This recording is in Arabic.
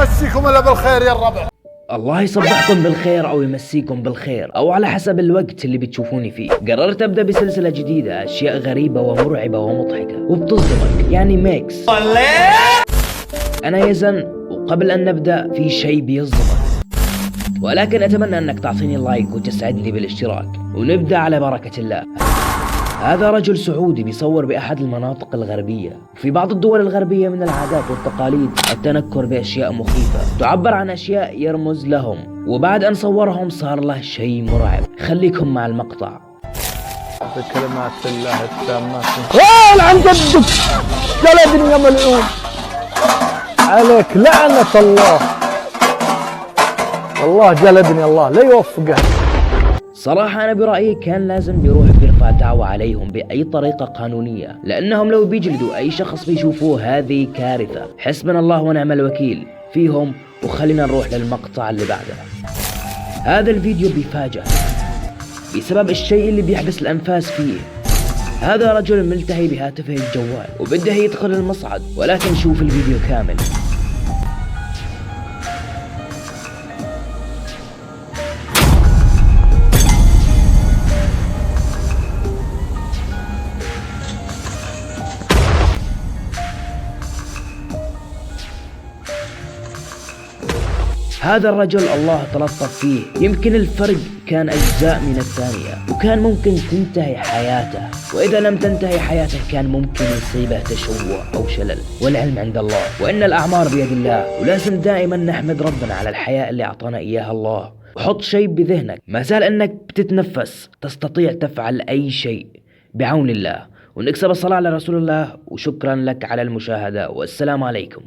يمسيكم الا بالخير يا الربع. الله يصبحكم بالخير أو يمسيكم بالخير أو على حسب الوقت اللي بتشوفوني فيه. قررت أبدأ بسلسلة جديدة، أشياء غريبة ومرعبة ومضحكة وبتصدمك، يعني ميكس. أنا يزن، وقبل أن نبدأ في شيء بيصدمك، ولكن أتمنى أنك تعطيني لايك وتسعدني بالاشتراك، ونبدأ على بركة الله. هذا رجل سعودي بيصور بأحد المناطق الغربية. في بعض الدول الغربية من العادات والتقاليد التنكر بأشياء مخيفة تعبر عن أشياء يرمز لهم، وبعد أن صورهم صار له شيء مرعب. خليكم مع المقطع. بكلمات الله التامات. لعن جدك جلدني يا ملعون، عليك لعنة الله، والله جلدني الله لا يوفقه. صراحة أنا برأيي كان لازم بيروح بيرفع دعوة عليهم بأي طريقة قانونية، لأنهم لو بيجلدوا أي شخص بيشوفوه هذه كارثة. حسبنا الله ونعم الوكيل فيهم. وخلينا نروح للمقطع اللي بعده. هذا الفيديو بيفاجئ بسبب الشيء اللي بيحبس الأنفاس فيه. هذا رجل ملتهي بهاتفه الجوال وبده يدخل المصعد، ولكن شوف الفيديو كامل. هذا الرجل الله تلطف فيه، يمكن الفرق كان أجزاء من الثانية، وكان ممكن تنتهي حياته، وإذا لم تنتهي حياته كان ممكن يصيبه تشوه أو شلل، والعلم عند الله، وإن الأعمار بيد الله. ولازم دائما نحمد ربنا على الحياة اللي أعطانا إياها الله. وحط شيء بذهنك، ما زال أنك بتتنفس تستطيع تفعل أي شيء بعون الله. ونكسب الصلاة على رسول الله. وشكرا لك على المشاهدة، والسلام عليكم.